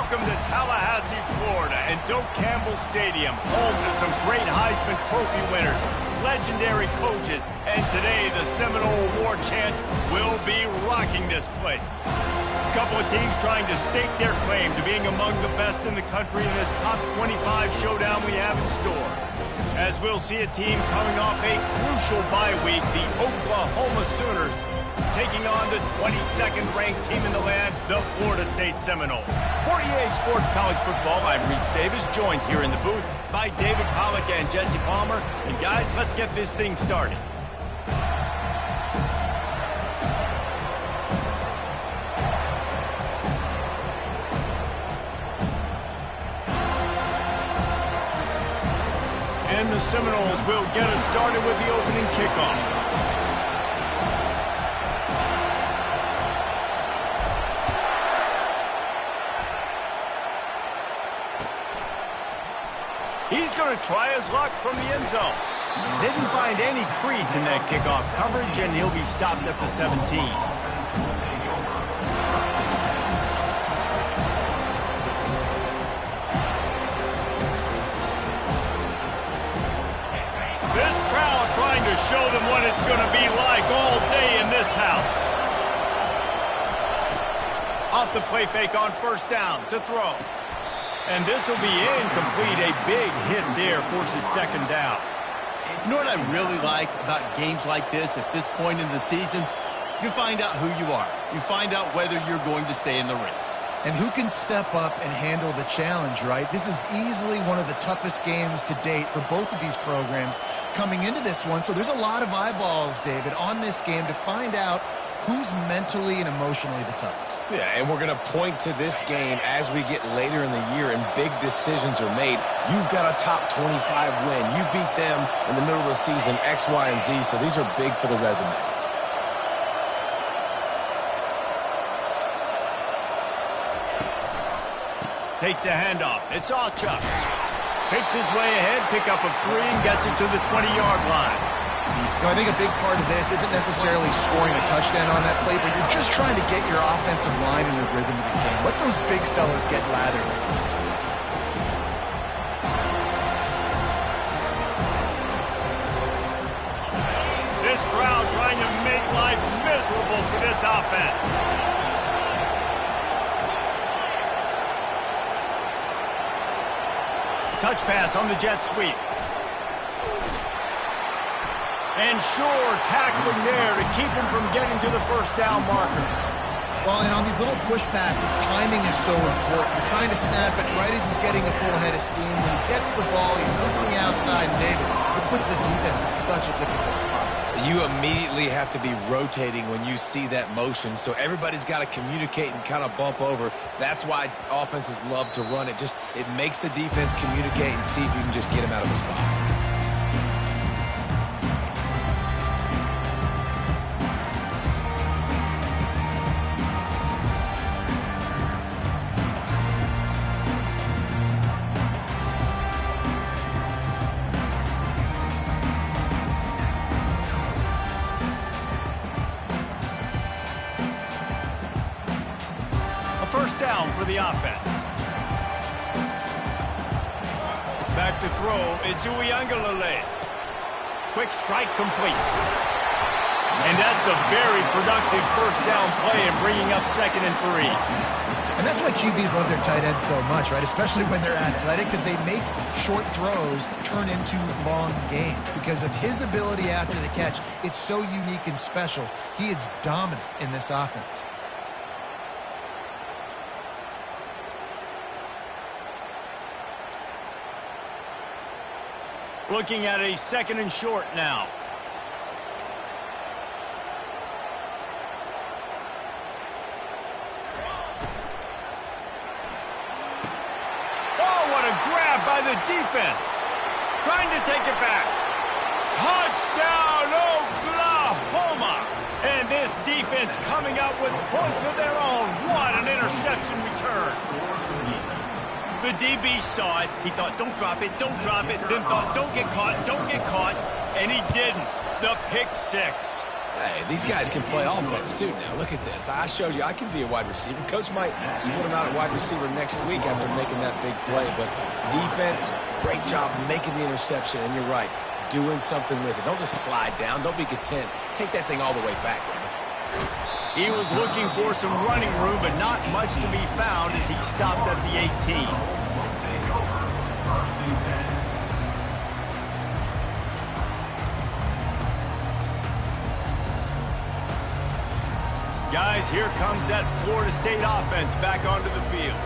Welcome to Tallahassee, Florida, and Doak Campbell Stadium, home to some great Heisman Trophy winners, legendary coaches, and today the Seminole Award chant will be rocking this place. A couple of teams trying to stake their claim to being among the best in the country in this top 25 showdown we have in store. As we'll see a team coming off a crucial bye week, the Oklahoma Sooners, taking on the 22nd ranked team in the land, the Florida State Seminoles. For EA Sports College Football, I'm Reese Davis, joined here in the booth by David Pollack and Jesse Palmer. And guys, let's get this thing started. And the Seminoles will get us started with the opening kickoff. He's going to try his luck from the end zone. Didn't find any crease in that kickoff coverage, and he'll be stopped at the 17. This crowd trying to show them what it's going to be like all day in this house. Off the play fake on first down to throw. And this will be incomplete. A big hit there forces second down. You know what I really like about games like this at this point in the season? You find out who you are. You find out whether you're going to stay in the race. And who can step up and handle the challenge, right? This is easily one of the toughest games to date for both of these programs coming into this one. So there's a lot of eyeballs, David, on this game to find out who's mentally and emotionally the toughest. Yeah, and we're going to point to this game as we get later in the year and big decisions are made. You've got a top 25 win. You beat them in the middle of the season, X, Y, and Z, so these are big for the resume. Takes a handoff. It's Chuck. Picks his way ahead, pick up of 3, and gets it to the 20-yard line. You know, I think a big part of this isn't necessarily scoring a touchdown on that play, but you're just trying to get your offensive line in the rhythm of the game. Let those big fellas get lathered. This crowd trying to make life miserable for this offense. Touch pass on the jet sweep. And sure, tackling there to keep him from getting to the first down marker. Well, and on these little push passes, timing is so important. You're trying to snap it right as he's getting a full head of steam. When he gets the ball, he's looking the outside, David. It puts the defense in such a difficult spot. You immediately have to be rotating when you see that motion, so everybody's got to communicate and kind of bump over. That's why offenses love to run it. It makes the defense communicate and see if you can just get him out of the spot. First down for the offense. Back to throw, it's Uiagalelei. Quick strike complete. And that's a very productive first down play and bringing up 2nd and 3. And that's why QBs love their tight ends so much, right? Especially when they're athletic, because they make short throws turn into long gains. Because of his ability after the catch, it's so unique and special. He is dominant in this offense. Looking at a 2nd and short now. Oh, what a grab by the defense. Trying to take it back. Touchdown, Oklahoma. And this defense coming out with points of their own. What an interception return. The DB saw it. He thought, don't drop it, don't drop it. Then thought, don't get caught, and he didn't. The pick 6. Hey, these guys can play offense, too, now. Look at this. I showed you I can be a wide receiver. Coach might split him out at wide receiver next week after making that big play. But defense, great job making the interception. And you're right, doing something with it. Don't just slide down. Don't be content. Take that thing all the way back, man. He was looking for some running room, but not much to be found as he stopped at the 18. Guys, here comes that Florida State offense back onto the field.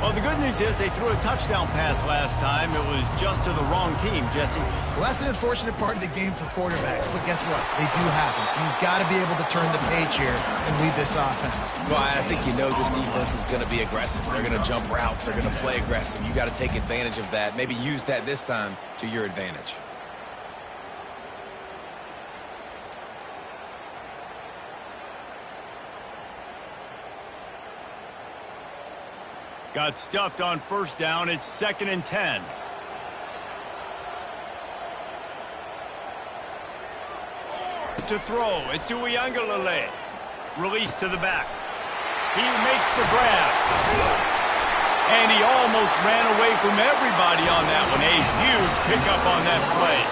Well, the good news is they threw a touchdown pass last time. It was just to the wrong team, Jesse. Well, that's an unfortunate part of the game for quarterbacks, but guess what? They do happen, so you've got to be able to turn the page here and lead this offense. Well, I think you know this defense is going to be aggressive. They're going to jump routes. They're going to play aggressive. You got to take advantage of that. Maybe use that this time to your advantage. Got stuffed on first down. It's 2nd and 10. To throw, it's Uiagalelei. Release to the back. He makes the grab. And he almost ran away from everybody on that one. A huge pickup on that play.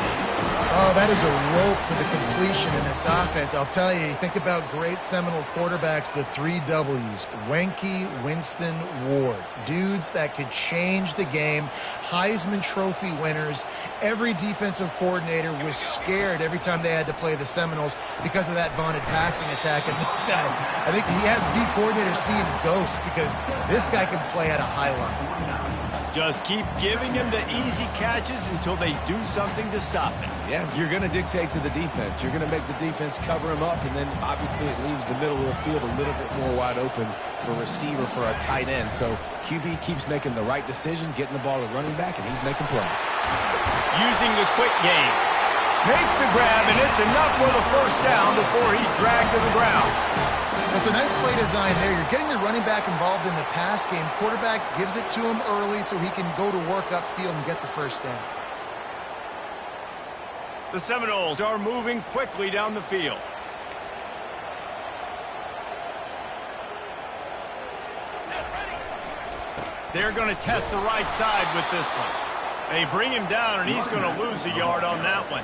Oh, that is a rope for the completion in this offense. I'll tell you, think about great Seminole quarterbacks, the 3 W's. Wenke, Winston, Ward. Dudes that could change the game. Heisman Trophy winners. Every defensive coordinator was scared every time they had to play the Seminoles because of that vaunted passing attack. And this guy, I think he has D coordinators seeing ghosts because this guy can play at a high level. Just keep giving him the easy catches until they do something to stop him. Yeah, you're going to dictate to the defense. You're going to make the defense cover him up, and then obviously it leaves the middle of the field a little bit more wide open for receiver, for a tight end. So QB keeps making the right decision, getting the ball to running back, and he's making plays. Using the quick game. Makes the grab, and it's enough for the first down before he's dragged to the ground. It's a nice play design there. You're getting the running back involved in the pass game. Quarterback gives it to him early so he can go to work upfield and get the first down. The Seminoles are moving quickly down the field. They're going to test the right side with this one. They bring him down, and he's going to lose a yard on that one.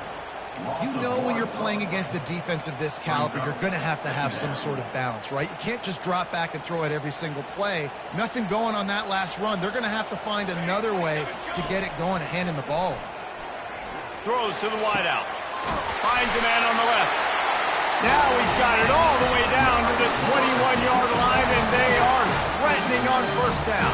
You know when you're playing against a defense of this caliber, you're going to have some sort of balance, right? You can't just drop back and throw it every single play. Nothing going on that last run. They're going to have to find another way to get it going and hand him the ball. Throws to the wideout. Finds a man on the left. Now he's got it all the way down to the 21-yard line, and they are threatening on first down.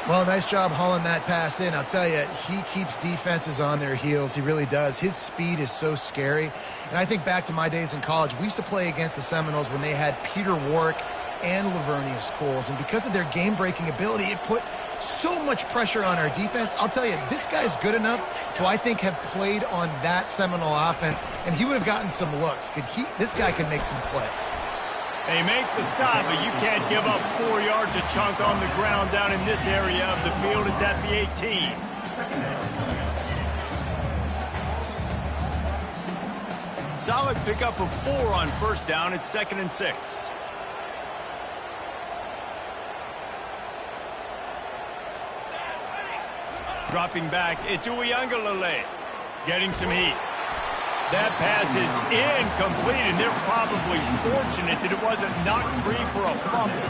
Well, nice job hauling that pass in. I'll tell you, he keeps defenses on their heels. He really does. His speed is so scary. And I think back to my days in college. We used to play against the Seminoles when they had Peter Warwick and Lavernius Coles. And because of their game-breaking ability, it put so much pressure on our defense. I'll tell you, this guy's good enough to, I think, have played on that Seminole offense, and he would have gotten some looks. This guy can make some plays. They make the stop, but you can't give up 4 yards a chunk on the ground down in this area of the field. It's at the 18. Solid pickup of 4 on first down. It's 2nd and 6. Dropping back, it's Uiagalelei. Getting some heat. That pass is incomplete, and they're probably fortunate that it wasn't knocked free for a fumble.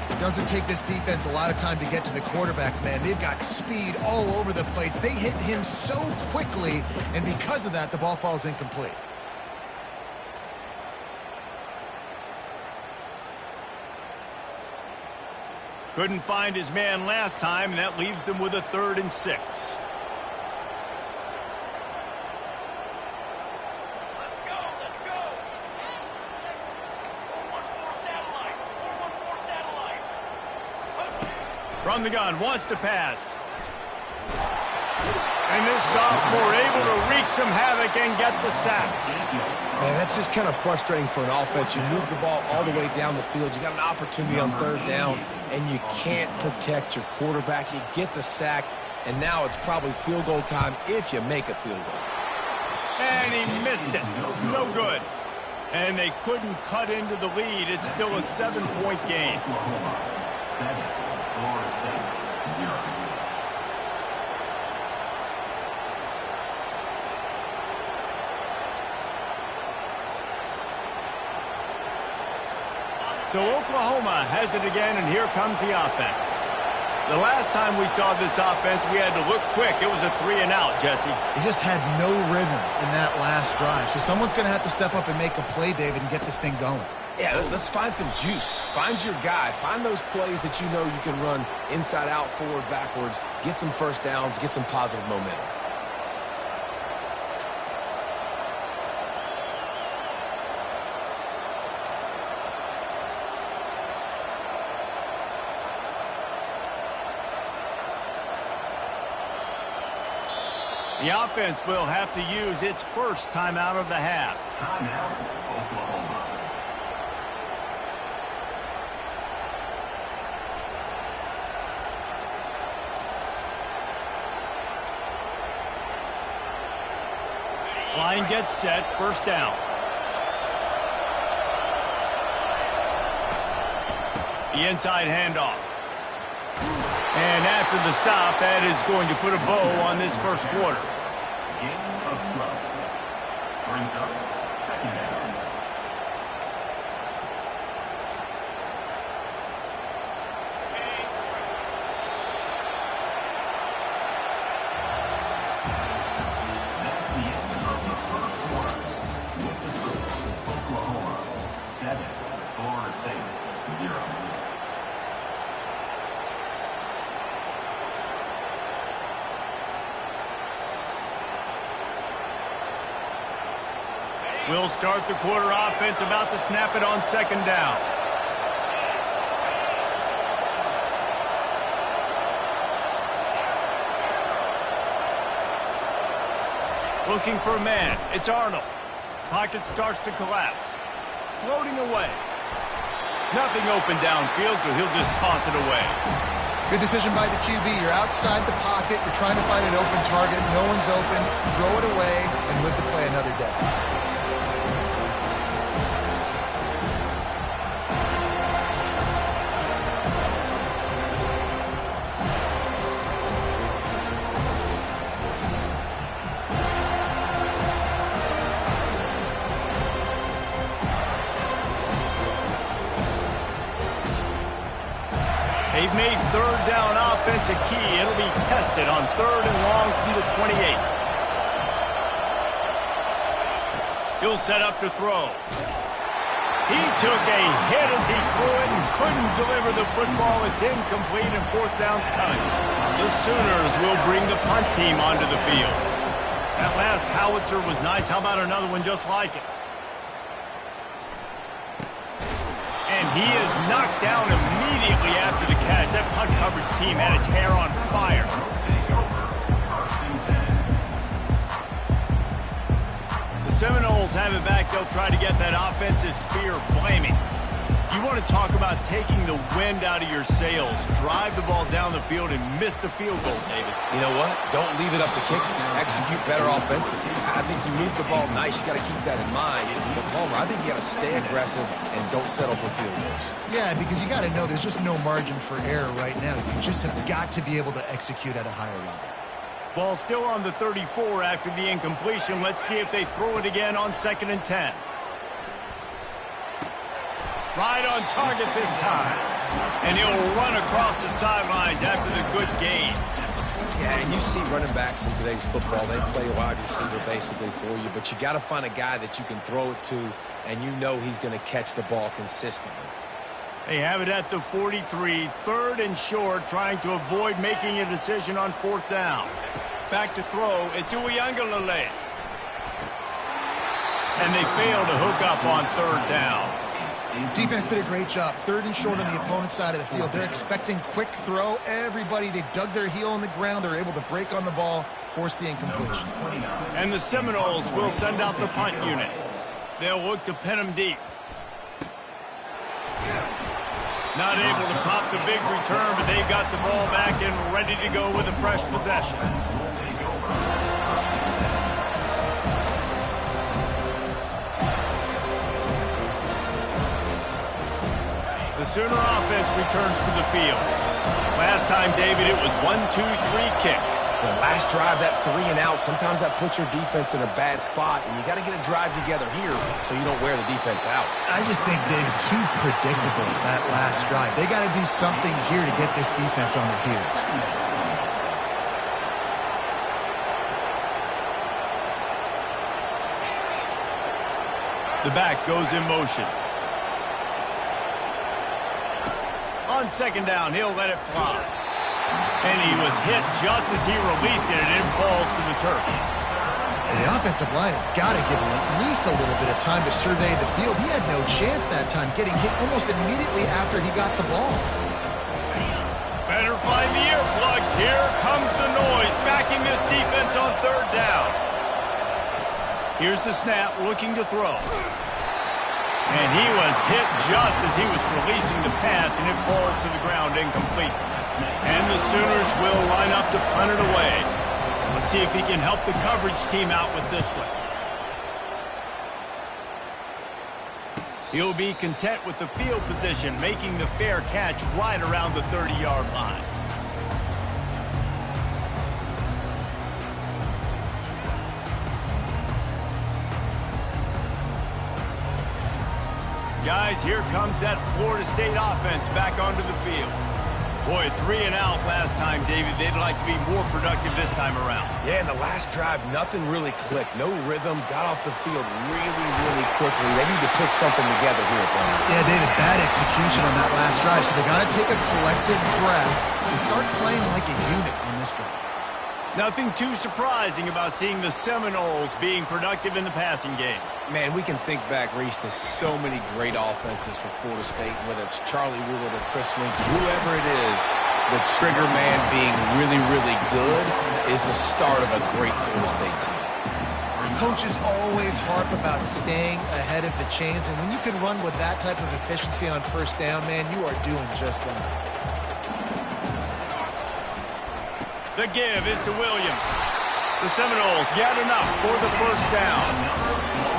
It doesn't take this defense a lot of time to get to the quarterback, man. They've got speed all over the place. They hit him so quickly, and because of that, the ball falls incomplete. Couldn't find his man last time, and that leaves them with a 3rd and 6. From the gun, wants to pass. And this sophomore able to wreak some havoc and get the sack. Man, that's just kind of frustrating for an offense. You move the ball all the way down the field. You got an opportunity on 3rd down, and you can't protect your quarterback. You get the sack, and now it's probably field goal time if you make a field goal. And he missed it. No good. And they couldn't cut into the lead. It's still a 7-point game. Oklahoma, 7, Florida State, 0. So Oklahoma has it again, and here comes the offense. The last time we saw this offense, we had to look quick. It was a 3-and-out, Jesse. They just had no rhythm in that last drive. So someone's going to have to step up and make a play, David, and get this thing going. Yeah, let's find some juice. Find your guy. Find those plays that you know you can run inside out, forward, backwards. Get some first downs. Get some positive momentum. The offense will have to use its first timeout of the half. Timeout, Oklahoma. Line gets set, first down. The inside handoff. And after the stop, that is going to put a bow on this first quarter. Game of throw. Brings up second down. That's the end of the first quarter. With the score, Oklahoma, 7, Florida State, 0. We'll start the quarter offense, about to snap it on second down. Looking for a man. It's Arnold. Pocket starts to collapse. Floating away. Nothing open downfield, so he'll just toss it away. Good decision by the QB. You're outside the pocket. You're trying to find an open target. No one's open. Throw it away and live to play another day. They've made third down offense a key. It'll be tested on third and long from the 28. He'll set up to throw. He took a hit as he threw it and couldn't deliver the football. It's incomplete and fourth down's coming. The Sooners will bring the punt team onto the field. That last howitzer was nice. How about another one just like it? And he is knocked down immediately after the catch. That punt coverage team had its hair on fire. The Seminoles have it back. They'll try to get that offensive spear flaming. You want to talk about taking the wind out of your sails. Drive the ball down the field and miss the field goal, David. You know what? Don't leave it up to kickers. Execute better offensively. I think you move the ball nice. You got to keep that in mind. But Palmer, I think you got to stay aggressive and don't settle for field goals. Yeah, because you got to know there's just no margin for error right now. You just have got to be able to execute at a higher level. Ball still on the 34 after the incompletion. Let's see if they throw it again on 2nd and 10. Right on target this time. And he'll run across the sidelines after the good gain. Yeah, and you see running backs in today's football, they play wide receiver basically for you, but you got to find a guy that you can throw it to, and you know he's going to catch the ball consistently. They have it at the 43, third and short, trying to avoid making a decision on fourth down. Back to throw, it's Uiagalelei. And they fail to hook up on third down. Defense did a great job. Third and short on the opponent's side of the field. They're expecting quick throw. Everybody, they dug their heel on the ground. They're able to break on the ball, force the incompletion. And the Seminoles will send out the punt unit. They'll look to pin them deep. Not able to pop the big return, but they've got the ball back and ready to go with a fresh possession. The Sooner offense returns to the field. Last time, David, it was 1-2-3 kick. The last drive, that 3 and out, sometimes that puts your defense in a bad spot, and you got to get a drive together here so you don't wear the defense out. I just think, David, too predictable, that last drive. They got to do something here to get this defense on their heels. The back goes in motion. On second down, he'll let it fly. And he was hit just as he released it, and it falls to the turf. The offensive line has got to give him at least a little bit of time to survey the field. He had no chance that time, getting hit almost immediately after he got the ball. Better find the earplugs. Here comes the noise, backing this defense on third down. Here's the snap, looking to throw. And he was hit just as he was releasing the pass, and it falls to the ground incomplete. And the Sooners will line up to punt it away. Let's see if he can help the coverage team out with this one. He'll be content with the field position, making the fair catch right around the 30-yard line. Guys, here comes that Florida State offense back onto the field. Boy, 3 and out last time, David. They'd like to be more productive this time around. Yeah, in the last drive, nothing really clicked. No rhythm, got off the field really, really quickly. They need to put something together here, Brian. Yeah, David, bad execution on that last drive, so they got to take a collective breath and start playing like a unit on this drive. Nothing too surprising about seeing the Seminoles being productive in the passing game. Man, we can think back, Reese, to so many great offenses for Florida State, whether it's Charlie Woolard or Chris Wink, whoever it is, the trigger man being really, really good is the start of a great Florida State team. Coaches always harp about staying ahead of the chains, and when you can run with that type of efficiency on first down, man, you are doing just that. The give is to Williams. The Seminoles get enough for the first down.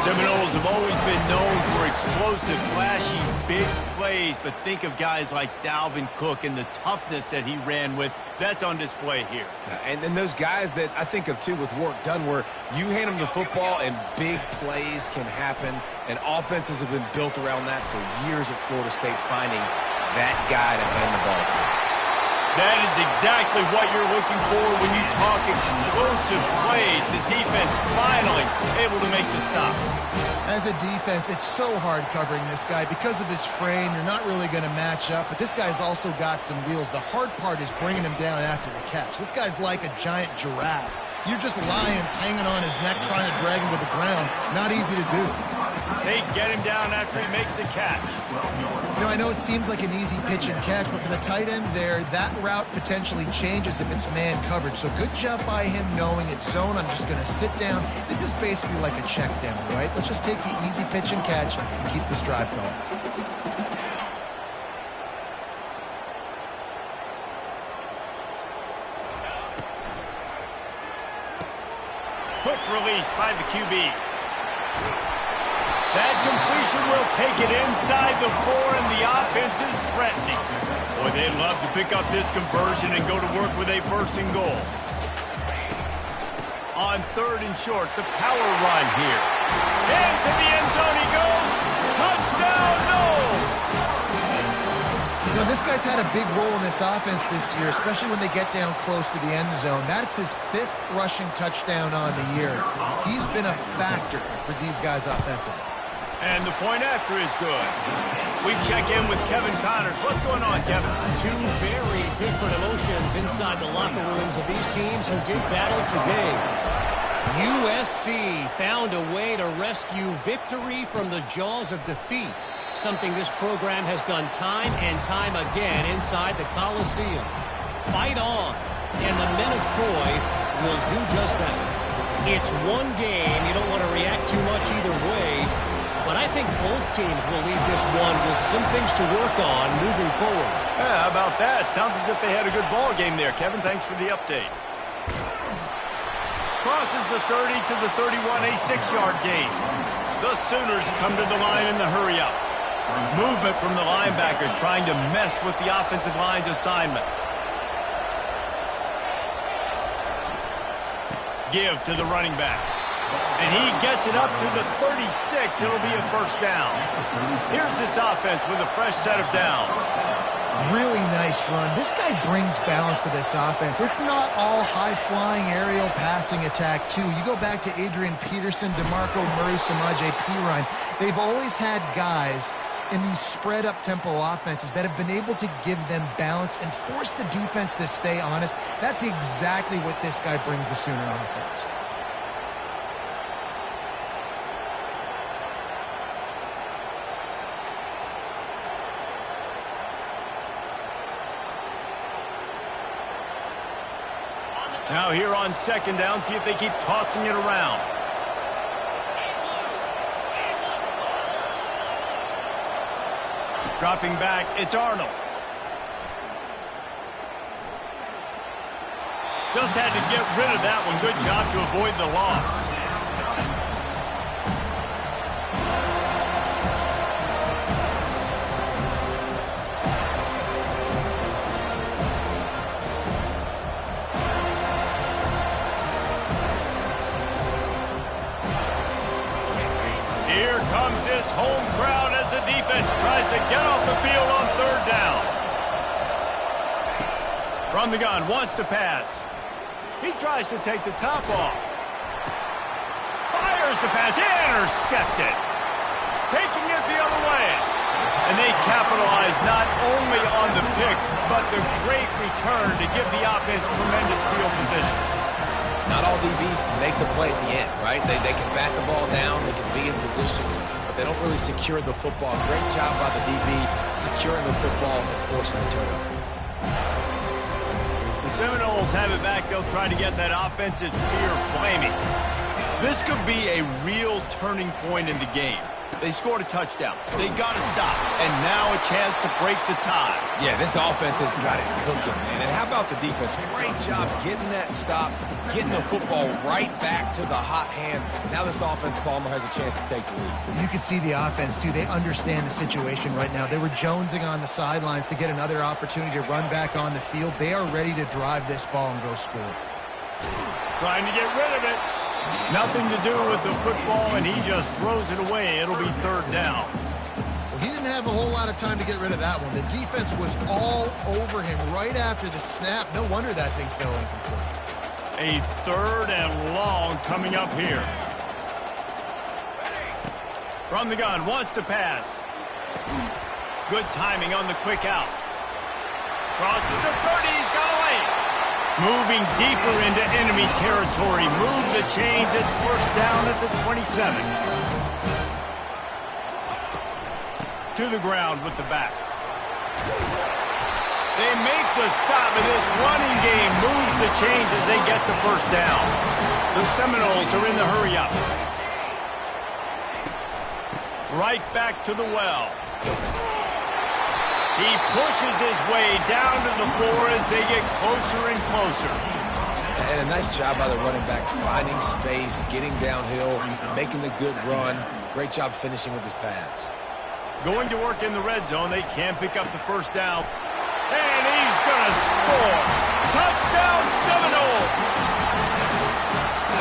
Seminoles have always been known for explosive, flashy, big plays, but think of guys like Dalvin Cook and the toughness that he ran with. That's on display here. And then those guys that I think of, too, with work done, where you hand them the football and big plays can happen, and offenses have been built around that for years at Florida State, finding that guy to hand the ball to. That is exactly what you're looking for when you talk explosive plays. The defense finally able to make the stop. As a defense, it's so hard covering this guy. Because of his frame, you're not really going to match up. But this guy's also got some wheels. The hard part is bringing him down after the catch. This guy's like a giant giraffe. You're just lions hanging on his neck trying to drag him to the ground. Not easy to do. They get him down after he makes the catch. You know, I know it seems like an easy pitch and catch, but for the tight end there, that route potentially changes if it's man coverage. So good job by him knowing it's zone. I'm just going to sit down. This is basically like a check down, right? Let's just take the easy pitch and catch and keep this drive going. Quick release by the QB. That completion will take it inside the 4, and the offense is threatening. Boy, they'd love to pick up this conversion and go to work with a first and goal. On third and short, the power run here. Into the end zone he goes. Touchdown, Noles! You know, this guy's had a big role in this offense this year, especially when they get down close to the end zone. That's his 5th rushing touchdown on the year. He's been a factor for these guys offensively. And the point after is good. We check in with Kevin Connors. What's going on, Kevin? Two very different emotions inside the locker rooms of these teams who did battle today. USC found a way to rescue victory from the jaws of defeat, something this program has done time and time again inside the Coliseum. Fight on, and the men of Troy will do just that. It's one game. You don't want to react too much either way. But I think both teams will leave this one with some things to work on moving forward. Yeah, how about that? Sounds as if they had a good ball game there. Kevin, thanks for the update. Crosses the 30 to the 31, a 6-yard gain. The Sooners come to the line in the hurry-up. Movement from the linebackers trying to mess with the offensive line's assignments. Give to the running back. And he gets it up to the 36. It'll be a first down. Here's this offense with a fresh set of downs. Really nice run. This guy brings balance to this offense. It's not all high-flying aerial passing attack, too. You go back to Adrian Peterson, DeMarco Murray, Samaje Perine. They've always had guys in these spread-up tempo offenses that have been able to give them balance and force the defense to stay honest. That's exactly what this guy brings the Sooner offense. Now here on second down, see if they keep tossing it around. Dropping back, it's Arnold. Just had to get rid of that one. Good job to avoid the loss. Here comes this home crowd as the defense tries to get off the field on third down. From the gun, wants to pass. He tries to take the top off. Fires the pass, intercepted. Taking it the other way. And they capitalize not only on the pick, but the great return to give the offense tremendous field position. Not all DBs make the play at the end, right? They can bat the ball down, they can be in position, but they don't really secure the football. Great job by the DB securing the football and forcing the turnover. The Seminoles have it back. They'll try to get that offensive sphere flaming. This could be a real turning point in the game. They scored a touchdown. They got to stop. And now a chance to break the tie. Yeah, this offense has got it cooking, man. And how about the defense? Great job getting that stop, getting the football right back to the hot hand. Now this offense, Palmer, has a chance to take the lead. You can see the offense, too. They understand the situation right now. They were jonesing on the sidelines to get another opportunity to run back on the field. They are ready to drive this ball and go score. Trying to get rid of it. Nothing to do with the football, and he just throws it away. It'll be third down. Well, he didn't have a whole lot of time to get rid of that one. The defense was all over him right after the snap. No wonder that thing fell incomplete. A third and long coming up here. From the gun, wants to pass. Good timing on the quick out. Crosses the 30, he's got away. Moving deeper into enemy territory. Move the chains. It's first down at the 27. To the ground with the back. They make the stop, and this running game moves the chains as they get the first down. The Seminoles are in the hurry-up. Right back to the well. He pushes his way down to the floor as they get closer and closer. And a nice job by the running back, finding space, getting downhill, making the good run. Great job finishing with his pads. Going to work in the red zone. They can't pick up the first down. And he's going to score. Touchdown, Seminoles!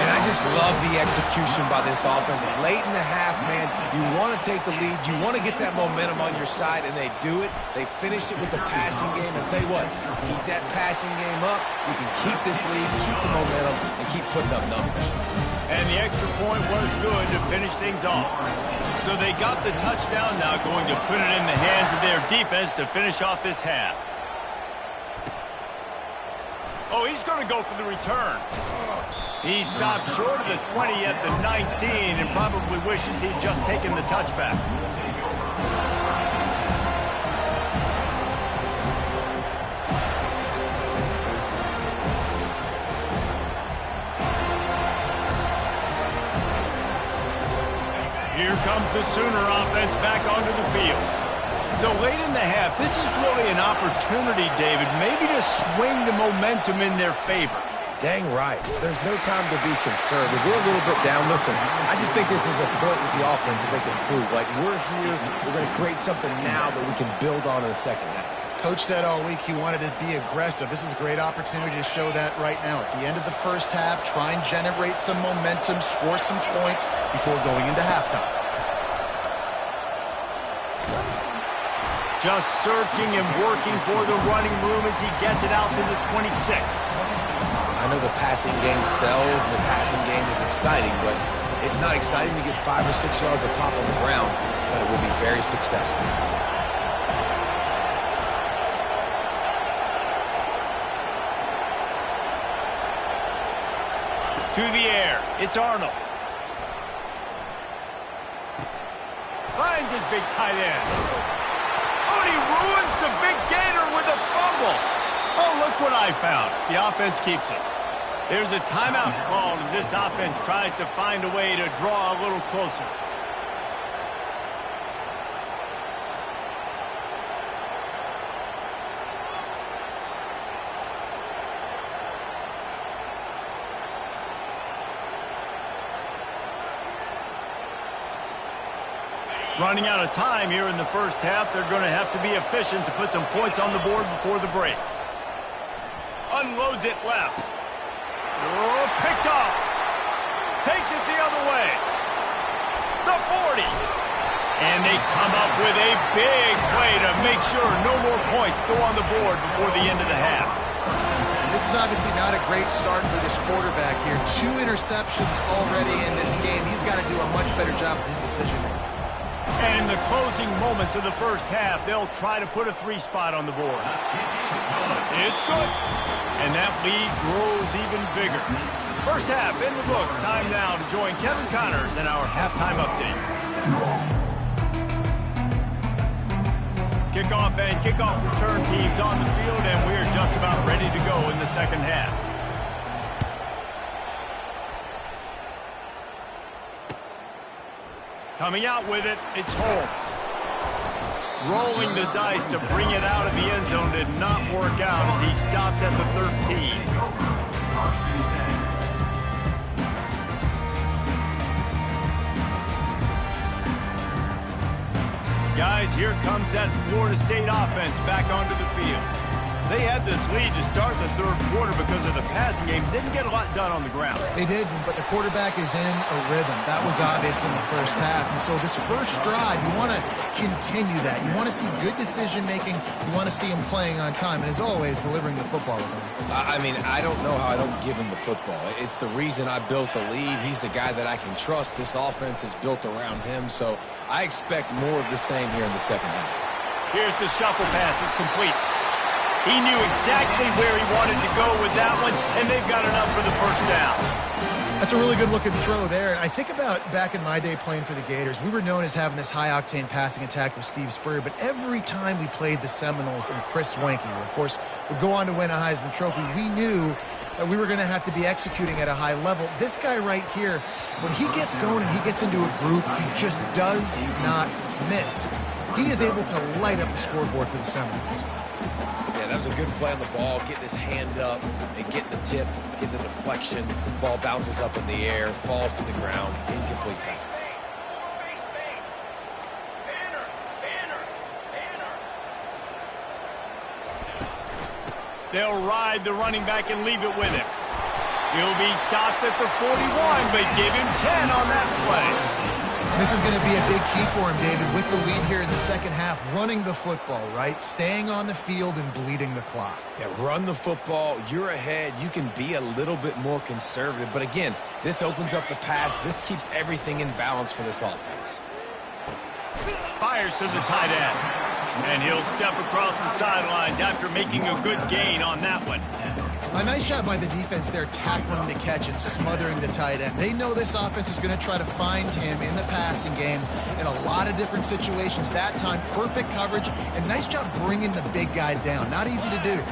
And I just love the execution by this offense. Late in the half, man, you want to take the lead. You want to get that momentum on your side, and they do it. They finish it with the passing game. And tell you what, keep that passing game up. You can keep this lead, keep the momentum, and keep putting up numbers. And the extra point was good to finish things off. So they got the touchdown, now going to put it in the hands of their defense to finish off this half. Oh, he's going to go for the return. He stopped short of the 20 at the 19 and probably wishes he'd just taken the touchback. Here comes the Sooner offense back onto the field. So late in the half, this is really an opportunity, David, maybe to swing the momentum in their favor. Dang right. There's no time to be concerned. If we're a little bit down, listen, I just think this is a point with the offense that they can prove. Like, we're here, we're going to create something now that we can build on in the second half. Coach said all week he wanted to be aggressive. This is a great opportunity to show that right now. At the end of the first half, try and generate some momentum, score some points before going into halftime. Just searching and working for the running room as he gets it out to the 26. I know the passing game sells and the passing game is exciting, but it's not exciting to get 5 or 6 yards of pop on the ground, but it will be very successful. To the air, it's Arnold. Finds his big tight end. Oh, and he ruins the big gator with a fumble. Oh, look what I found. The offense keeps it. There's a timeout called as this offense tries to find a way to draw a little closer. Running out of time here in the first half. They're going to have to be efficient to put some points on the board before the break. Unloads it left. Oh, picked off. Takes it the other way. The 40. And they come up with a big play to make sure no more points go on the board before the end of the half. This is obviously not a great start for this quarterback here. 2 interceptions already in this game. He's got to do a much better job with his decision-making. And in the closing moments of the first half, they'll try to put a 3 spot on the board. It's good. And that lead grows even bigger. First half in the books. Time now to join Kevin Connors in our halftime update. Kickoff and kickoff return teams on the field, and we're just about ready to go in the second half. Coming out with it, it's Holmes. Rolling the dice to bring it out of the end zone did not work out as he stopped at the 13. Guys, here comes that Florida State offense back onto the field. They had this lead to start the third quarter because of the passing game. Didn't get a lot done on the ground. They did, but the quarterback is in a rhythm. That was obvious in the first half. And so this first drive, you want to continue that. You want to see good decision-making. You want to see him playing on time. And as always, delivering the football. I mean, I don't know how I don't give him the football. It's the reason I built the lead. He's the guy that I can trust. This offense is built around him. So I expect more of the same here in the second half. Here's the shuffle pass. It's complete. He knew exactly where he wanted to go with that one, and they've got enough for the first down. That's a really good-looking throw there. And I think about back in my day playing for the Gators, we were known as having this high-octane passing attack with Steve Spurrier, but every time we played the Seminoles and Chris Swanke, who, of course, would go on to win a Heisman Trophy, we knew that we were going to have to be executing at a high level. This guy right here, when he gets going and he gets into a groove, he just does not miss. He is able to light up the scoreboard for the Seminoles. That was a good play on the ball, getting his hand up and getting the tip, getting the deflection. Ball bounces up in the air, falls to the ground, incomplete pass. They'll ride the running back and leave it with him. He'll be stopped at the 41, but give him 10 on that play. This is going to be a big key for him, David, with the lead here in the second half, running the football, right? Staying on the field and bleeding the clock. Yeah, run the football. You're ahead. You can be a little bit more conservative. But again, this opens up the pass. This keeps everything in balance for this offense. Fires to the tight end. And he'll step across the sidelines after making a good gain on that one. A nice job by the defense there, tackling the catch and smothering the tight end. They know this offense is going to try to find him in the passing game in a lot of different situations. That time, perfect coverage, and nice job bringing the big guy down. Not easy to do.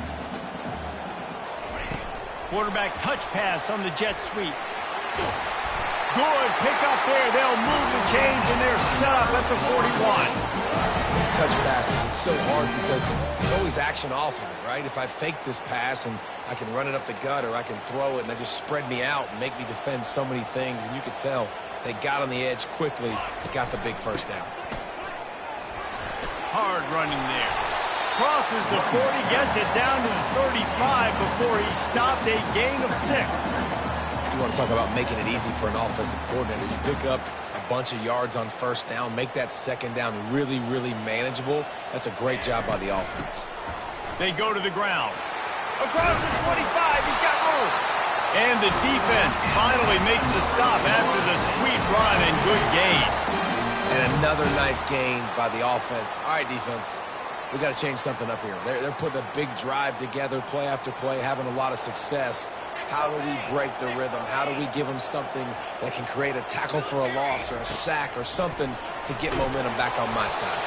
Quarterback touch pass on the jet sweep. Good pick up there. They'll move the chains, and they're set up at the 41. These touch passes, it's so hard because there's always action off of it, right? If I fake this pass and I can run it up the gut or I can throw it and they just spread me out and make me defend so many things, and you could tell they got on the edge quickly, got the big first down. Hard running there. Crosses the 40, gets it down to the 35 before he stopped a gain of 6. You want to talk about making it easy for an offensive coordinator. You pick up a bunch of yards on first down, make that second down really, really manageable. That's a great job by the offense. They go to the ground. Across the 25, he's got room. And the defense finally makes the stop after the sweet run and good gain. And another nice gain by the offense. All right, defense, we got to change something up here. They're putting a big drive together, play after play, having a lot of success. How do we break the rhythm? How do we give them something that can create a tackle for a loss or a sack or something to get momentum back on my side?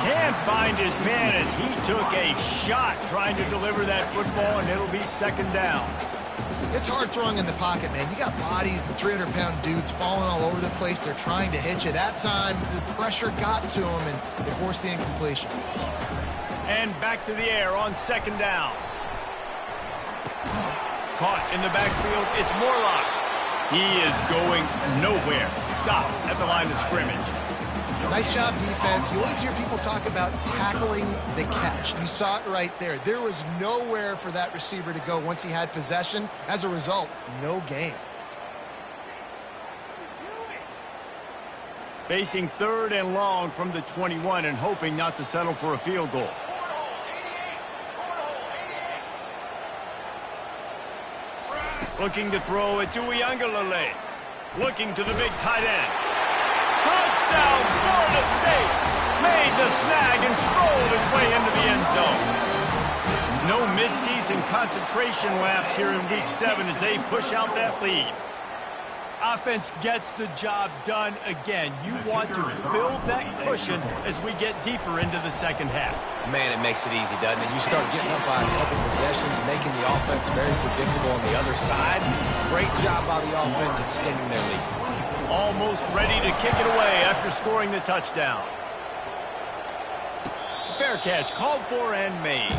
Can't find his man as he took a shot trying to deliver that football, and it'll be second down. It's hard throwing in the pocket, man. You got bodies and 300-pound dudes falling all over the place. They're trying to hit you. That time, the pressure got to them, and they forced the incompletion. And back to the air on second down. Caught in the backfield, it's Morlock. He is going nowhere. Stop at the line of scrimmage. Nice job, defense. You always hear people talk about tackling the catch. You saw it right there. There was nowhere for that receiver to go once he had possession. As a result, no gain. Facing third and long from the 21 and hoping not to settle for a field goal. Looking to throw it to Uiagalelei. Looking to the big tight end. Touchdown, Florida State! Made the snag and strolled his way into the end zone. No midseason concentration laps here in Week 7 as they push out that lead. Offense gets the job done again. You want to build that cushion as we get deeper into the second half. Man, it makes it easy, doesn't it? You start getting up by a couple possessions, making the offense very predictable on the other side. Great job by the offense extending their lead. Almost ready to kick it away after scoring the touchdown. Fair catch called for and made.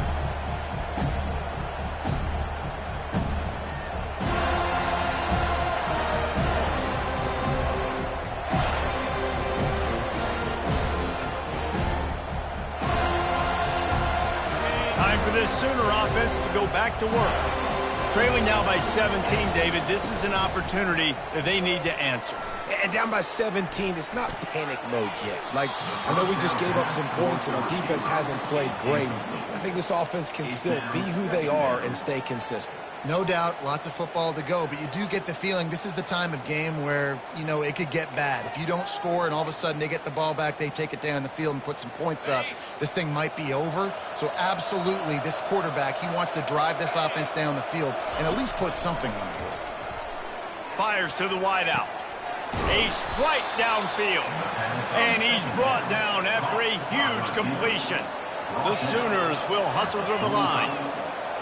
Time for this Sooner offense to go back to work. Trailing now by 17, David, this is an opportunity that they need to answer. And down by 17, it's not panic mode yet. Like, I know we just gave up some points and our defense hasn't played great. I think this offense can still be who they are and stay consistent. No doubt, lots of football to go, but you do get the feeling this is the time of game where, you know, it could get bad. If you don't score and all of a sudden they get the ball back, they take it down the field and put some points up, this thing might be over. So absolutely, this quarterback, he wants to drive this offense down the field and at least put something on the board. Fires to the wideout. A strike downfield. And he's brought down after a huge completion. The Sooners will hustle to the line.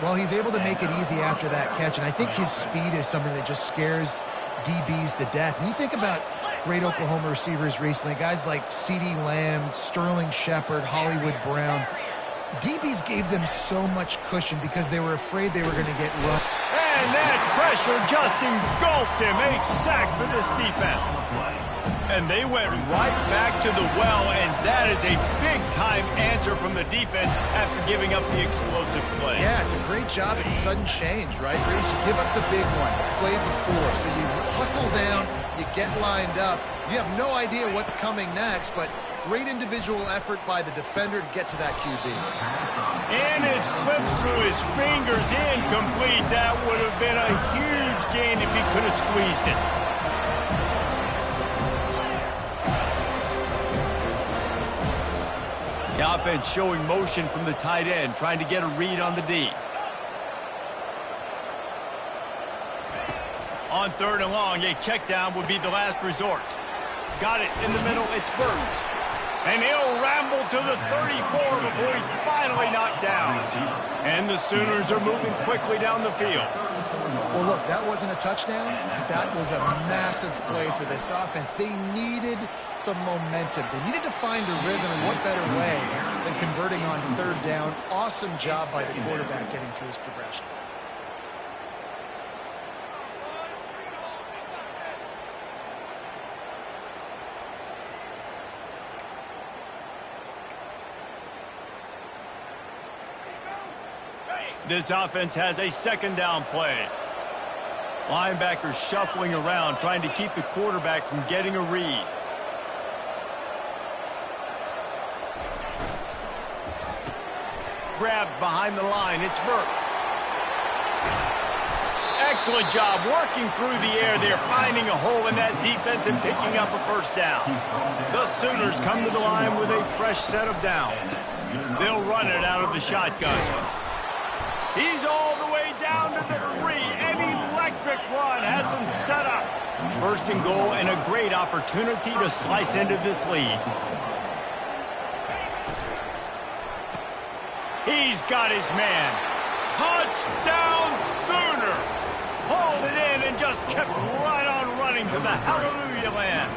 Well, he's able to make it easy after that catch, and I think his speed is something that just scares DBs to death. When you think about great Oklahoma receivers recently, guys like CeeDee Lamb, Sterling Shepard, Hollywood Brown, DBs gave them so much cushion because they were afraid they were going to get run. And that pressure just engulfed him. A sack for this defense. And they went right back to the well, and that is a big-time answer from the defense after giving up the explosive play. Yeah, it's a great job at sudden change, right, Reese? You give up the big one, the play before, so you hustle down, you get lined up. You have no idea what's coming next, but great individual effort by the defender to get to that QB. And it slips through his fingers, incomplete. That would have been a huge gain if he could have squeezed it. The offense showing motion from the tight end, trying to get a read on the D. On third and long, a check down would be the last resort. Got it in the middle, it's Burks. And he'll ramble to the 34 before he's finally knocked down. And the Sooners are moving quickly down the field. Well, look, that wasn't a touchdown, but that was a massive play for this offense. They needed some momentum. They needed to find a rhythm, and what better way than converting on third down. Awesome job by the quarterback getting through his progression. This offense has a second down play. Linebackers shuffling around, trying to keep the quarterback from getting a read. Grabbed behind the line. It's Burks. Excellent job working through the air there, finding a hole in that defense and picking up a first down. The Sooners come to the line with a fresh set of downs. They'll run it out of the shotgun. He's all the way down to the 3. An electric run has him set up. First and goal and a great opportunity to slice into this lead. He's got his man. Touchdown Sooners! Hauled it in and just kept right on running to the hallelujah land.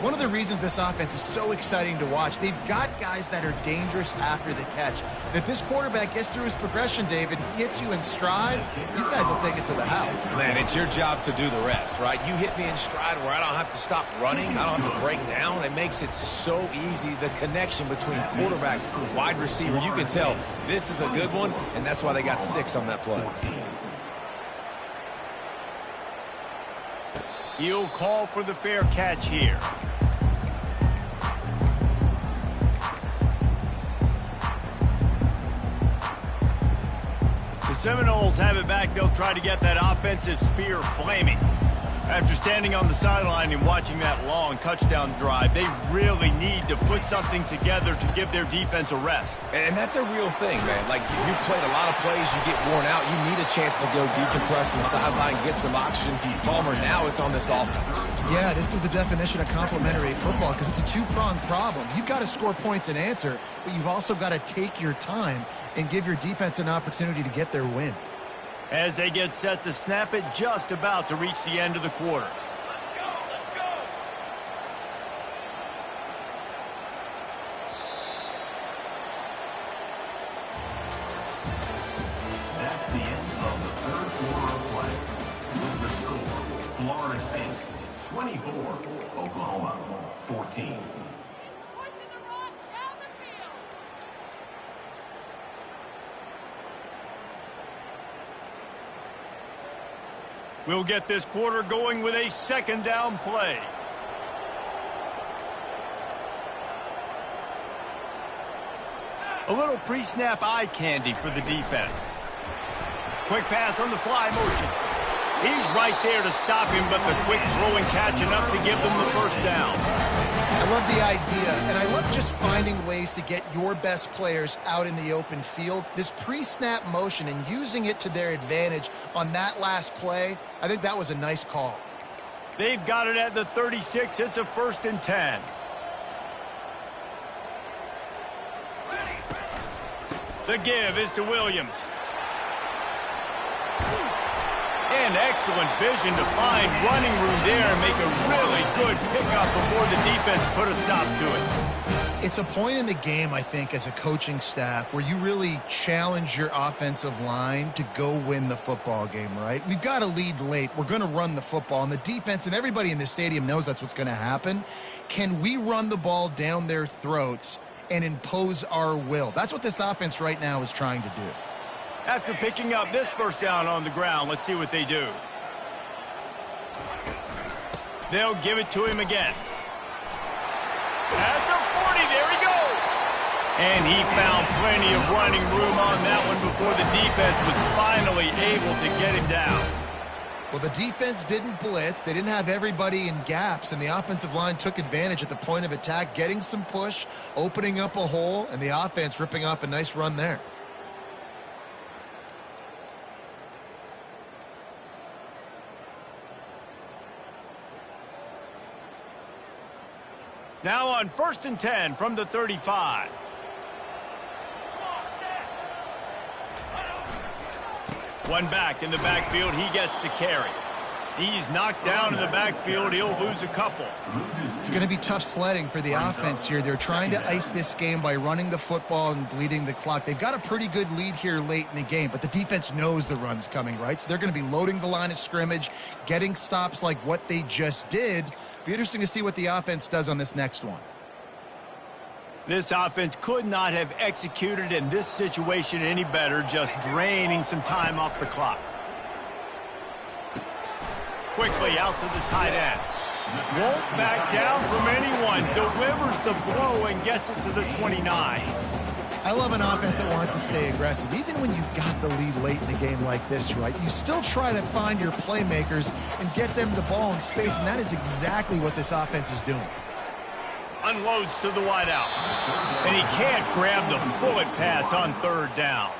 One of the reasons this offense is so exciting to watch, they've got guys that are dangerous after the catch. And if this quarterback gets through his progression, David, hits you in stride, these guys will take it to the house. Man, it's your job to do the rest, right? You hit me in stride where I don't have to stop running. I don't have to break down. It makes it so easy. The connection between quarterback and wide receiver, you can tell this is a good one, and that's why they got 6 on that play. He'll call for the fair catch here. The Seminoles have it back. They'll try to get that offensive spear flaming. After standing on the sideline and watching that long touchdown drive, they really need to put something together to give their defense a rest. And that's a real thing, man. Like, you played a lot of plays, you get worn out, you need a chance to go decompress on the sideline, get some oxygen. Palmer, now it's on this offense. Yeah, this is the definition of complementary football because it's a two-pronged problem. You've got to score points and answer, but you've also got to take your time and give your defense an opportunity to get their win. As they get set to snap it, just about to reach the end of the quarter. That's the end of the third quarter of play. With the score, Florida State 24, Oklahoma 14. We'll get this quarter going with a second down play. A little pre-snap eye candy for the defense. Quick pass on the fly motion. He's right there to stop him, but the quick throw and catch enough to give them the first down. I love the idea, and I love just finding ways to get your best players out in the open field. This pre-snap motion and using it to their advantage on that last play, I think that was a nice call. They've got it at the 36. It's a 1st and 10. The give is to Williams. And excellent vision to find running room there and make a really good pickup before the defense put a stop to it. It's a point in the game, I think, as a coaching staff where you really challenge your offensive line to go win the football game, right? We've got to lead late. We're going to run the football, and the defense and everybody in the stadium knows that's what's going to happen. Can we run the ball down their throats and impose our will? That's what this offense right now is trying to do. After picking up this first down on the ground, let's see what they do. They'll give it to him again. At the 40, there he goes. And he found plenty of running room on that one before the defense was finally able to get him down. Well, the defense didn't blitz. They didn't have everybody in gaps, and the offensive line took advantage at the point of attack, getting some push, opening up a hole, and the offense ripping off a nice run there. Now on 1st and 10 from the 35. One back in the backfield. He gets the carry. He's knocked down in the backfield. He'll lose a couple. It's going to be tough sledding for the offense here. They're trying to ice this game by running the football and bleeding the clock. They've got a pretty good lead here late in the game, but the defense knows the run's coming, right? So they're going to be loading the line of scrimmage, getting stops like what they just did. Be interesting to see what the offense does on this next one. This offense could not have executed in this situation any better, just draining some time off the clock. Quickly out to the tight end. Won't back down from anyone. Delivers the blow and gets it to the 29. I love an offense that wants to stay aggressive. Even when you've got the lead late in the game like this, right, you still try to find your playmakers and get them the ball in space, and that is exactly what this offense is doing. Unloads to the wideout. And he can't grab the bullet pass on third down.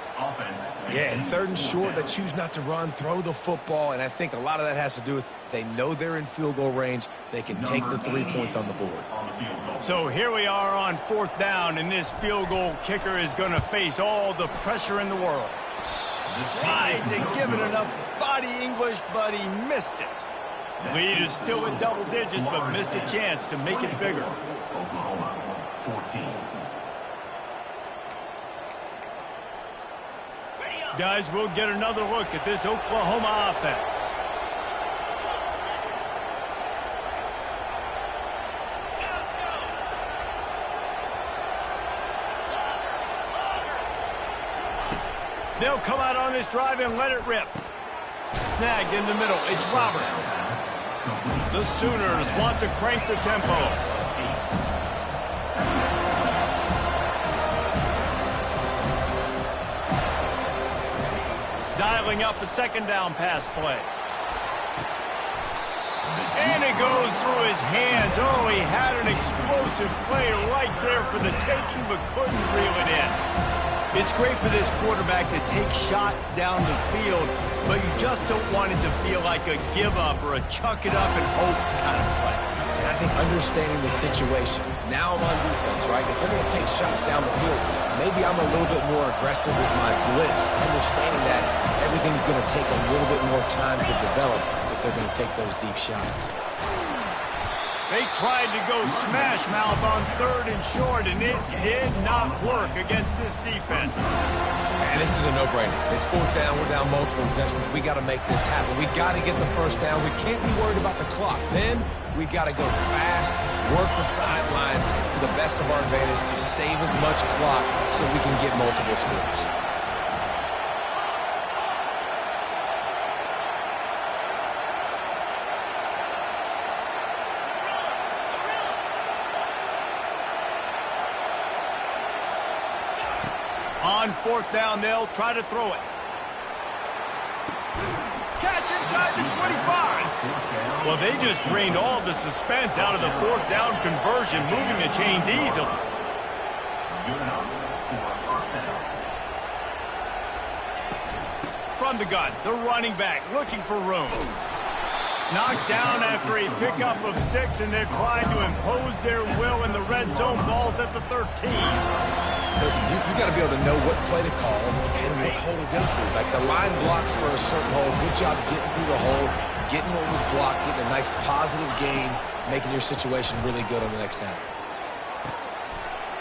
Yeah, and third and short, they choose not to run, throw the football, and I think a lot of that has to do with they know they're in field goal range. They can take the 3 points on the board. So here we are on fourth down, and this field goal kicker is going to face all the pressure in the world. Tried to give it enough body English, but he missed it. Lead is still at double digits, but missed a chance to make it bigger. Oklahoma, 14. Guys, we'll get another look at this Oklahoma offense. They'll come out on this drive and let it rip. Snagged in the middle. It's Roberts. The Sooners want to crank the tempo. Dialing up a second down pass play. And it goes through his hands. Oh, he had an explosive play right there for the taking, but couldn't reel it in. It's great for this quarterback to take shots down the field, but you just don't want it to feel like a give-up or a chuck it up and hope kind of play. And I think understanding the situation, now I'm on defense, right? If they're going to take shots down the field, maybe I'm a little bit more aggressive with my blitz, understanding that everything's going to take a little bit more time to develop if they're going to take those deep shots. They tried to go smash mouth on third and short, and it did not work against this defense. And this is a no-brainer. It's fourth down. We're down multiple possessions. We got to make this happen. We got to get the first down. We can't be worried about the clock. Then we got to go fast, work the sidelines to the best of our advantage to save as much clock so we can get multiple scores. On fourth down, they'll try to throw it. Catch inside the 25. Well, they just drained all the suspense out of the fourth down conversion, moving the chains easily. From the gun, the running back looking for room. Knocked down after a pickup of 6, and they're trying to impose their will in the red zone. Ball's at the 13. Listen, you got to be able to know what play to call and what hole to go through. Like the line blocks for a certain hole. Good job getting through the hole, getting what was blocked, getting a nice positive gain, making your situation really good on the next down.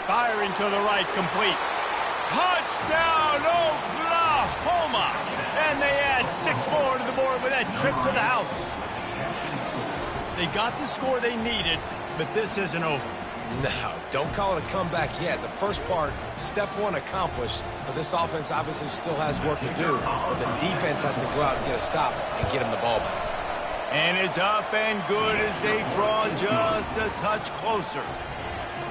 Firing to the right, complete. Touchdown, Oklahoma! And they add 6 more to the board with that trip to the house. They got the score they needed, but this isn't over. No, don't call it a comeback yet. The first part, step one accomplished, but this offense obviously still has work to do, but the defense has to go out and get a stop and get him the ball back. And it's up and good as they draw just a touch closer.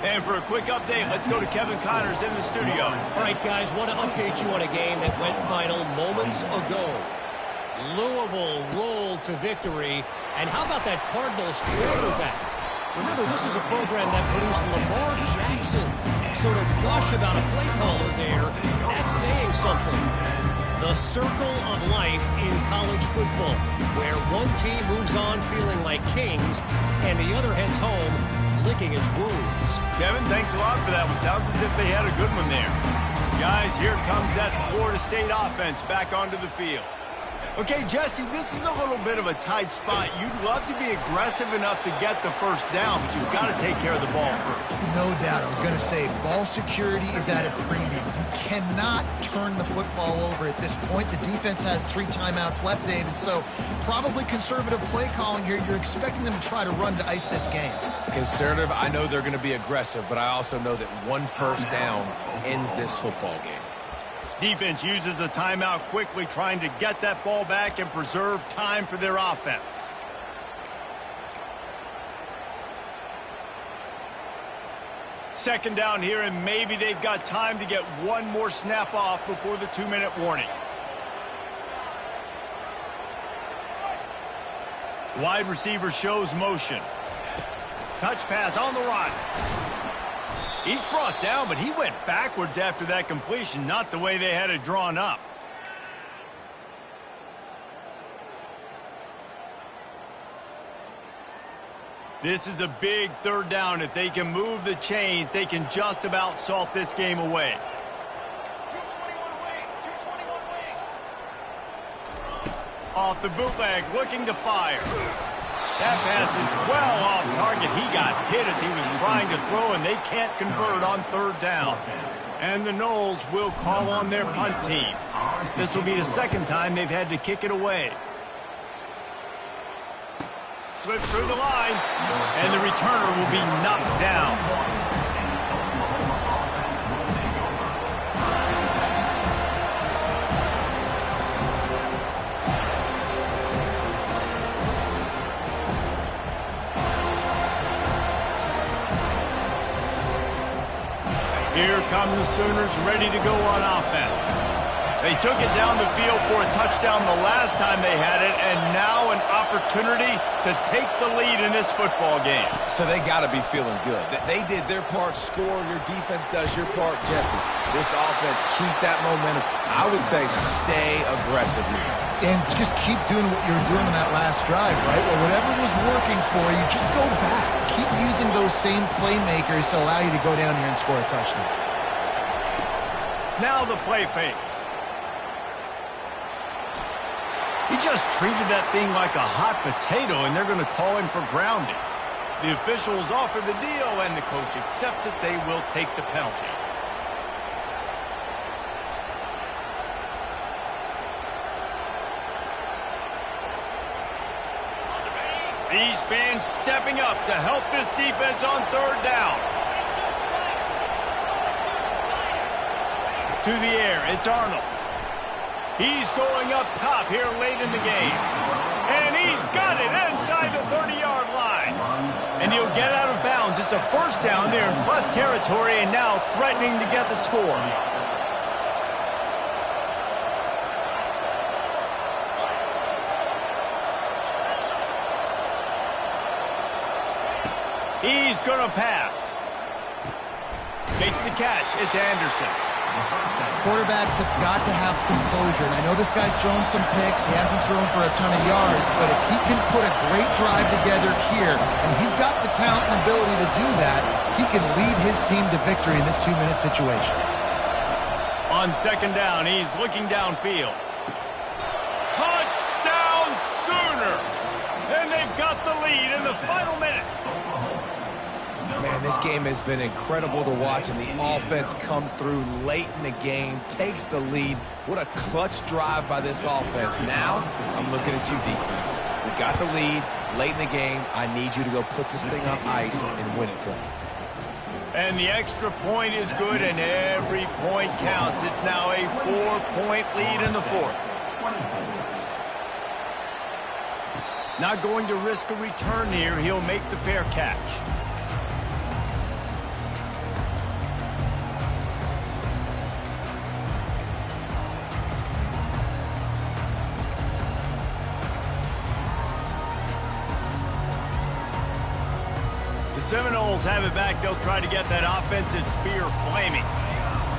And for a quick update, let's go to Kevin Connors in the studio. All right, guys, want to update you on a game that went final moments ago. Louisville rolled to victory. And how about that Cardinals quarterback? Remember, this is a program that produced Lamar Jackson. So to gush about a play caller there, that's saying something. The circle of life in college football, where one team moves on feeling like kings, and the other heads home licking its wounds. Kevin, thanks a lot for that one. Sounds as if they had a good one there. Guys, here comes that Florida State offense back onto the field. Okay, Jesse, this is a little bit of a tight spot. You'd love to be aggressive enough to get the first down, but you've got to take care of the ball first. No doubt. I was going to say, ball security is at a premium. You cannot turn the football over at this point. The defense has 3 timeouts left, David, so probably conservative play calling here. You're expecting them to try to run to ice this game. Conservative, I know they're going to be aggressive, but I also know that one first down ends this football game. Defense uses a timeout quickly, trying to get that ball back and preserve time for their offense. Second down here, and maybe they've got time to get one more snap off before the 2-minute warning. Wide receiver shows motion. Touch pass on the run. He's brought down, but he went backwards after that completion, not the way they had it drawn up. This is a big third down. If they can move the chains, they can just about salt this game away. Off the bootleg, looking to fire. That pass is well off target. He got hit as he was trying to throw, and they can't convert on third down. And the Noles will call on their punt team. This will be the second time they've had to kick it away. Slips through the line, and the returner will be knocked down. Here come the Sooners ready to go on offense. They took it down the field for a touchdown the last time they had it, and now an opportunity to take the lead in this football game. So they got to be feeling good. They did their part, score. Your defense does your part, Jesse. This offense, keep that momentum. I would say stay aggressive here. And just keep doing what you were doing in that last drive, right? Well, whatever was working for you, just go back. Keep using those same playmakers to allow you to go down here and score a touchdown. Now the play fake. He just treated that thing like a hot potato, and they're going to call him for grounding. The officials offer the deal, and the coach accepts it. They will take the penalty. These fans stepping up to help this defense on third down. To the air, it's Arnold. He's going up top here late in the game. And he's got it inside the 30-yard line. And he'll get out of bounds. It's a first down there in plus territory, and now threatening to get the score. He's going to pass. Makes the catch. It's Anderson. Quarterbacks have got to have composure. And I know this guy's thrown some picks. He hasn't thrown for a ton of yards. But if he can put a great drive together here, and he's got the talent and ability to do that, he can lead his team to victory in this 2-minute situation. On second down, he's looking downfield. Touchdown Sooners! And they've got the lead in the final minute. Man, this game has been incredible to watch, and the offense comes through late in the game, takes the lead. What a clutch drive by this offense. Now, I'm looking at you, defense. We got the lead late in the game. I need you to go put this thing on ice and win it for me. And the extra point is good, and every point counts. It's now a 4-point lead in the fourth. Not going to risk a return here. He'll make the fair catch. The Seminoles have it back. They'll try to get that offensive spear flaming.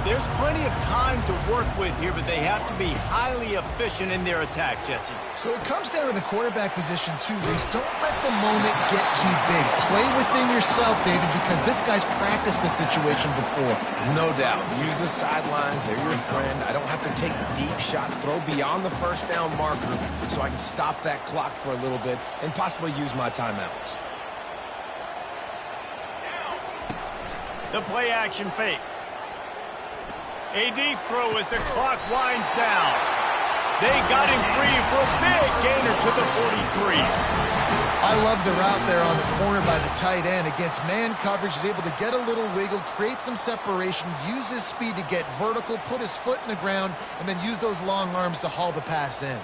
There's plenty of time to work with here, but they have to be highly efficient in their attack, Jesse. So it comes down to the quarterback position, too, Reese. Don't let the moment get too big. Play within yourself, David, because this guy's practiced the situation before. No doubt. Use the sidelines. They're your friend. I don't have to take deep shots, throw beyond the first down marker so I can stop that clock for a little bit and possibly use my timeouts. The play action fake. A deep throw as the clock winds down. They got him free for a big gainer to the 43. I love the route there on the corner by the tight end. Against man coverage, he's able to get a little wiggle, create some separation, use his speed to get vertical, put his foot in the ground, and then use those long arms to haul the pass in.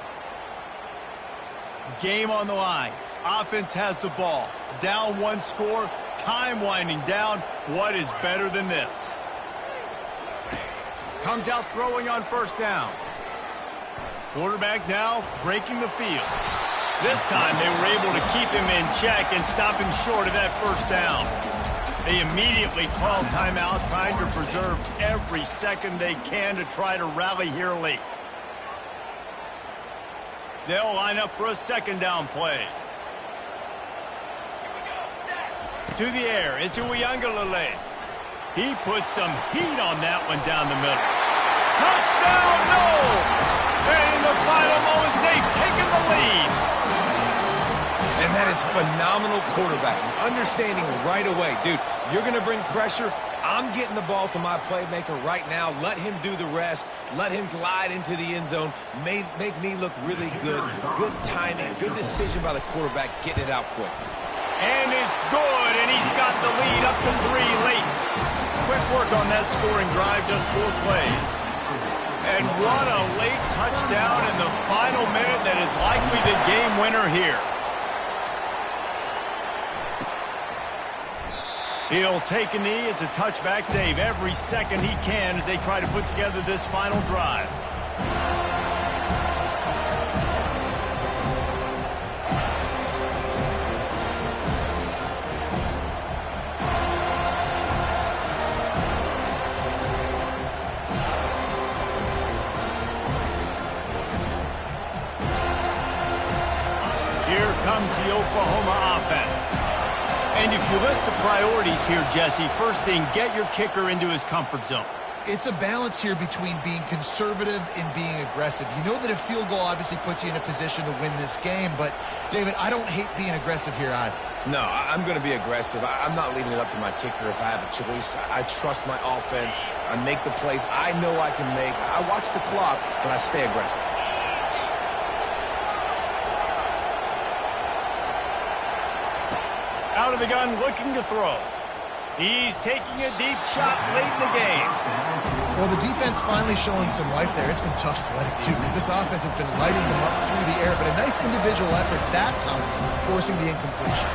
Game on the line. Offense has the ball. Down one score. Time winding down. What is better than this? Comes out throwing on first down. Quarterback now breaking the field. This time they were able to keep him in check and stop him short of that first down. They immediately call timeout, trying to preserve every second they can to try to rally here late. They'll line up for a second down play. To the air, into Uyangalele. He puts some heat on that one down the middle. Touchdown, no! And in the final moments, they've taken the lead. And that is phenomenal quarterbacking. Understanding right away. Dude, you're going to bring pressure. I'm getting the ball to my playmaker right now. Let him do the rest. Let him glide into the end zone. Make me look really good. Good timing. Good decision by the quarterback getting it out quick. And it's good, and he's got the lead up to 3 late. Quick work on that scoring drive, just 4 plays. And what a late touchdown in the final minute that is likely the game winner here. He'll take a knee. It's a touchback save every second he can as they try to put together this final drive. Here comes the Oklahoma offense. And if you list the priorities here, Jesse, first thing, get your kicker into his comfort zone. It's a balance here between being conservative and being aggressive. You know that a field goal obviously puts you in a position to win this game, but, David, I don't hate being aggressive here either. No, I'm going to be aggressive. I'm not leaving it up to my kicker if I have a choice. I trust my offense. I make the plays I know I can make. I watch the clock, but I stay aggressive. Out of the gun, looking to throw. He's taking a deep shot late in the game. Well, the defense finally showing some life there. It's been tough sledding, too, because this offense has been lighting them up through the air, but a nice individual effort that time, forcing the incompletion.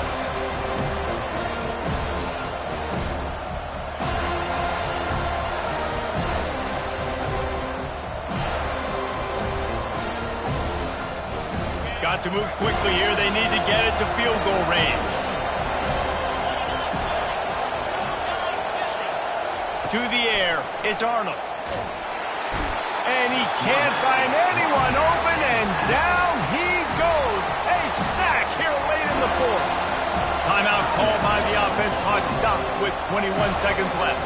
Got to move quickly here. They need to get it to field goal range. To the air, it's Arnold. And he can't find anyone open, and down he goes. A sack here late in the 4th. Timeout called by the offense. Clock stopped with 21 seconds left.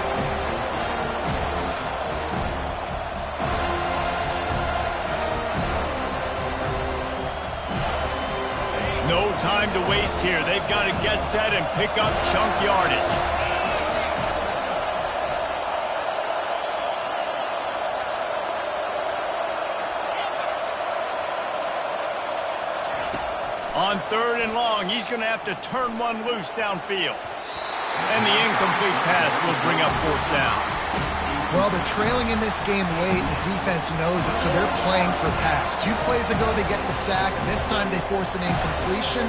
No time to waste here. They've got to get set and pick up chunk yardage. On 3rd and long, he's going to have to turn one loose downfield. And the incomplete pass will bring up 4th down. Well, they're trailing in this game late, and the defense knows it, so they're playing for pass. 2 plays ago, they get the sack. This time, they force an incompletion.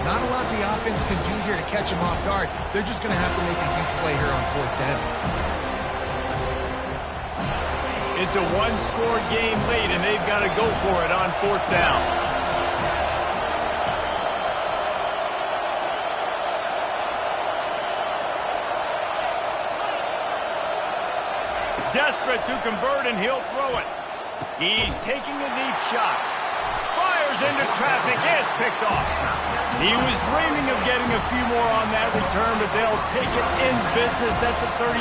Not a lot the offense can do here to catch him off guard. They're just going to have to make a huge play here on 4th down. It's a one-score game late, and they've got to go for it on 4th down. Desperate desperate to convert, and he'll throw it. He's taking a deep shot. Fires into traffic. It's picked off. He was dreaming of getting a few more on that return, but they'll take it in business at the 32.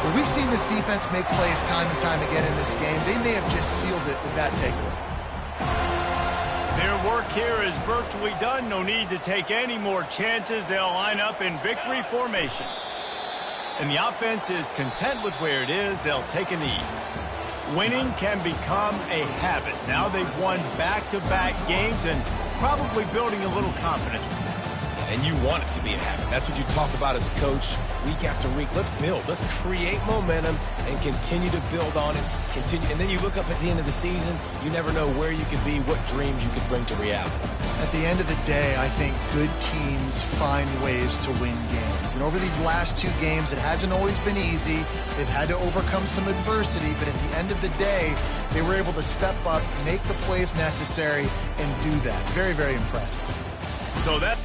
Well, we've seen this defense make plays time and time again in this game. They may have just sealed it with that takeaway. Their work here is virtually done. No need to take any more chances. They'll line up in victory formation. And the offense is content with where it is. They'll take a knee. Winning can become a habit. Now they've won back-to-back games and probably building a little confidence. And you want it to be a habit. That's what you talk about as a coach week after week. Let's build. Let's create momentum and continue to build on it. Continue, and then you look up at the end of the season, you never know where you could be, what dreams you could bring to reality. At the end of the day, I think good teams find ways to win games. And over these last two games, it hasn't always been easy. They've had to overcome some adversity, but at the end of the day, they were able to step up, make the plays necessary, and do that. Very, very impressive. So that...